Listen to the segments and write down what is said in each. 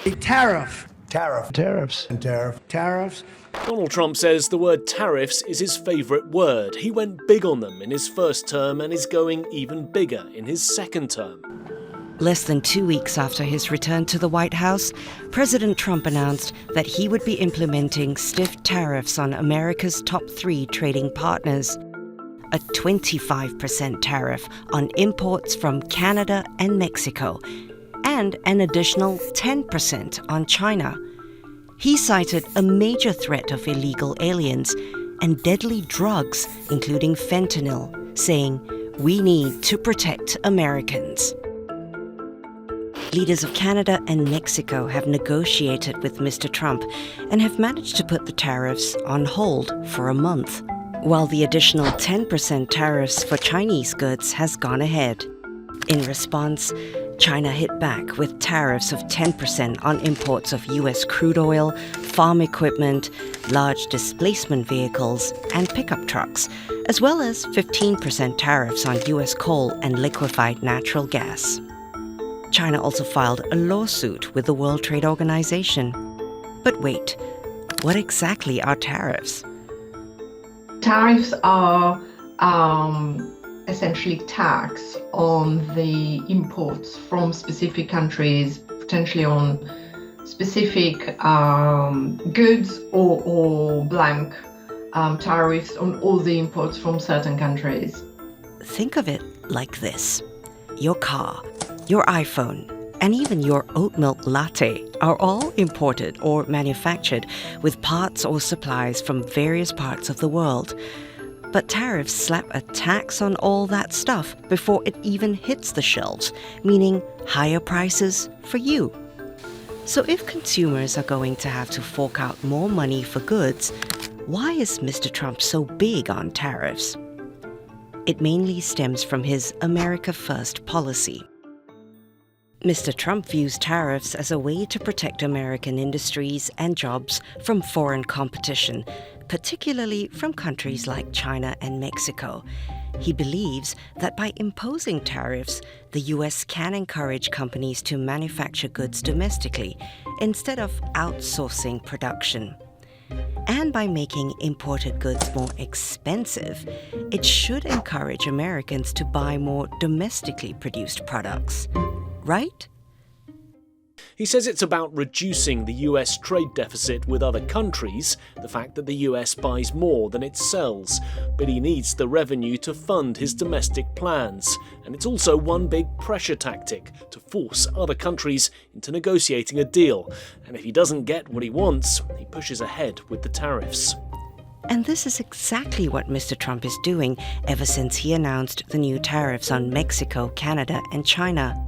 A tariff. Tariff. Tariffs. And tariff. Tariffs. Donald Trump says the word tariffs is his favourite word. He went big on them in his first term and is going even bigger in his second term. Less than 2 weeks after his return to the White House, President Trump announced that he would be implementing stiff tariffs on America's top 3 trading partners. A 25% tariff on imports from Canada and Mexico, and an additional 10% on China. He cited a major threat of illegal aliens and deadly drugs, including fentanyl, saying, "We need to protect Americans." Leaders of Canada and Mexico have negotiated with Mr. Trump and have managed to put the tariffs on hold for a month, while the additional 10% tariffs for Chinese goods has gone ahead. In response, China hit back with tariffs of 10% on imports of U.S. crude oil, farm equipment, large displacement vehicles, and pickup trucks, as well as 15% tariffs on U.S. coal and liquefied natural gas. China also filed a lawsuit with the World Trade Organization. But wait, what exactly are tariffs? Tariffs are essentially tax on the imports from specific countries, potentially on specific goods or blank tariffs on all the imports from certain countries. Think of it like this. Your car, your iPhone, and even your oat milk latte are all imported or manufactured with parts or supplies from various parts of the world. But tariffs slap a tax on all that stuff before it even hits the shelves, meaning higher prices for you. So if consumers are going to have to fork out more money for goods, why is Mr. Trump so big on tariffs? It mainly stems from his America First policy. Mr. Trump views tariffs as a way to protect American industries and jobs from foreign competition, particularly from countries like China and Mexico. He believes that by imposing tariffs, the U.S. can encourage companies to manufacture goods domestically instead of outsourcing production. And by making imported goods more expensive, it should encourage Americans to buy more domestically produced products. Right? He says it's about reducing the US trade deficit with other countries, the fact that the US buys more than it sells, but he needs the revenue to fund his domestic plans. And it's also one big pressure tactic to force other countries into negotiating a deal. And if he doesn't get what he wants, he pushes ahead with the tariffs. And this is exactly what Mr. Trump is doing ever since he announced the new tariffs on Mexico, Canada, and China.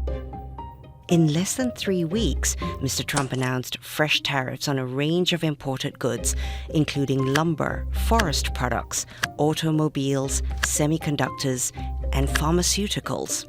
In less than 3 weeks, Mr. Trump announced fresh tariffs on a range of imported goods, including lumber, forest products, automobiles, semiconductors, and pharmaceuticals.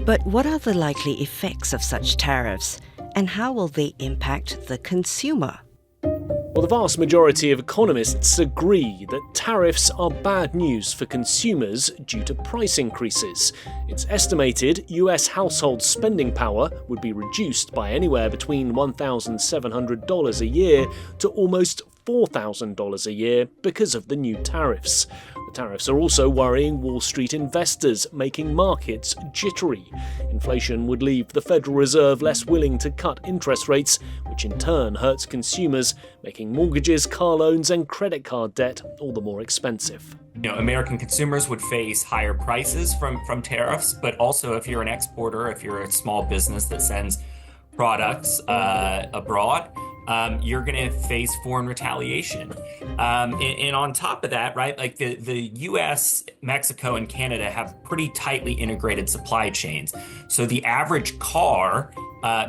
But what are the likely effects of such tariffs, and how will they impact the consumer? Well, the vast majority of economists agree that tariffs are bad news for consumers due to price increases. It's estimated US household spending power would be reduced by anywhere between $1,700 a year to almost $4,000 a year because of the new tariffs. The tariffs are also worrying Wall Street investors, making markets jittery. Inflation would leave the Federal Reserve less willing to cut interest rates, which in turn hurts consumers, making mortgages, car loans and credit card debt all the more expensive. American consumers would face higher prices from tariffs, but also if you're an exporter, if you're a small business that sends products abroad, you're going to face foreign retaliation. And on top of that, right, like the US, Mexico, and Canada have pretty tightly integrated supply chains. So the average car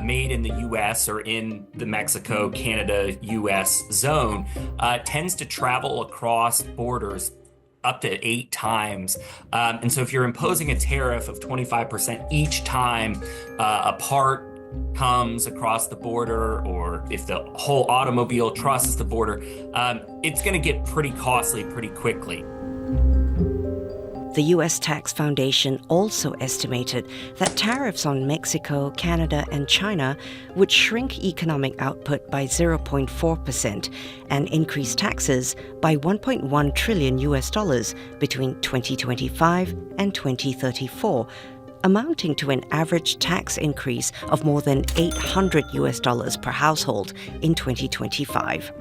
made in the US or in the Mexico, Canada, US zone tends to travel across borders up to 8 times. And so if you're imposing a tariff of 25% each time a part comes across the border, or if the whole automobile crosses the border, it's going to get pretty costly pretty quickly. The US Tax Foundation also estimated that tariffs on Mexico, Canada, and China would shrink economic output by 0.4% and increase taxes by $1.1 trillion between 2025 and 2034, amounting to an average tax increase of more than $800 per household in 2025.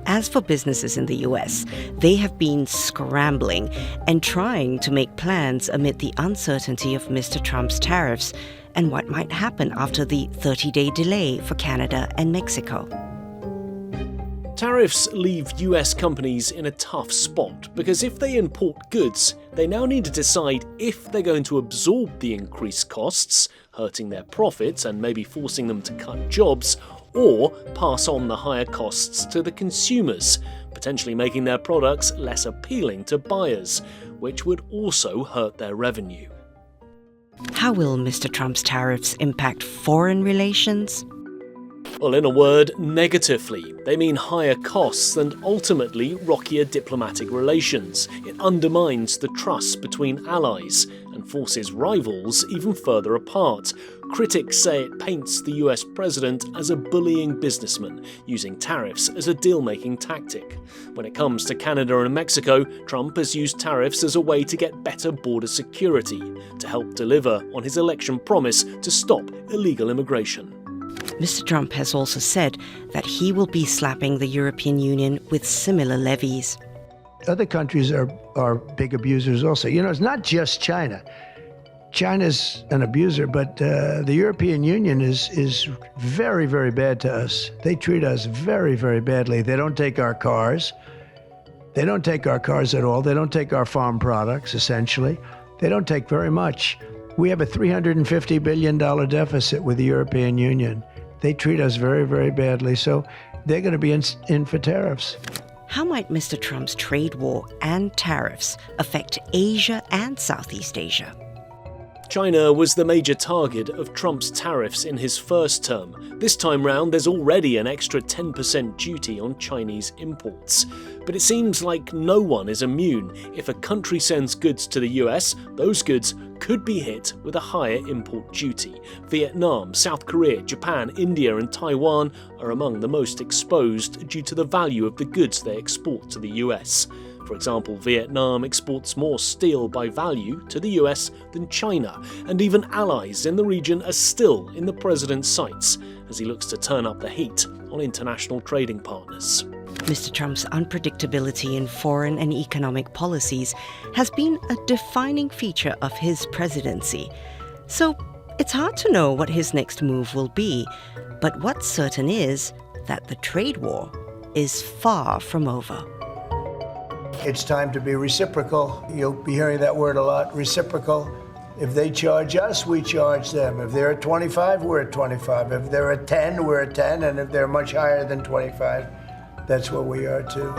As for businesses in the US, they have been scrambling and trying to make plans amid the uncertainty of Mr. Trump's tariffs and what might happen after the 30-day delay for Canada and Mexico. Tariffs leave US companies in a tough spot because if they import goods, they now need to decide if they're going to absorb the increased costs, hurting their profits and maybe forcing them to cut jobs, or pass on the higher costs to the consumers, potentially making their products less appealing to buyers, which would also hurt their revenue. How will Mr. Trump's tariffs impact foreign relations? Well, in a word, negatively. They mean higher costs and ultimately rockier diplomatic relations. It undermines the trust between allies and forces rivals even further apart. Critics say it paints the US president as a bullying businessman, using tariffs as a deal-making tactic. When it comes to Canada and Mexico, Trump has used tariffs as a way to get better border security, to help deliver on his election promise to stop illegal immigration. Mr. Trump has also said that he will be slapping the European Union with similar levies. Other countries are big abusers also. You know, it's not just China. China's an abuser, but the European Union is very, very bad to us. They treat us very, very badly. They don't take our cars. They don't take our cars at all. They don't take our farm products, essentially. They don't take very much. We have a $350 billion deficit with the European Union. They treat us very, very badly, so they're going to be in for tariffs. How might Mr. Trump's trade war and tariffs affect Asia and Southeast Asia? China was the major target of Trump's tariffs in his first term. This time round, there's already an extra 10% duty on Chinese imports. But it seems like no one is immune. If a country sends goods to the US, those goods could be hit with a higher import duty. Vietnam, South Korea, Japan, India and Taiwan are among the most exposed due to the value of the goods they export to the US. For example, Vietnam exports more steel by value to the US than China, and even allies in the region are still in the president's sights as he looks to turn up the heat on international trading partners. Mr. Trump's unpredictability in foreign and economic policies has been a defining feature of his presidency. So it's hard to know what his next move will be, but what's certain is that the trade war is far from over. It's time to be reciprocal. You'll be hearing that word a lot, reciprocal. If they charge us, we charge them. If they're at 25, we're at 25. If they're at 10, we're at 10. And if they're much higher than 25, that's what we are too.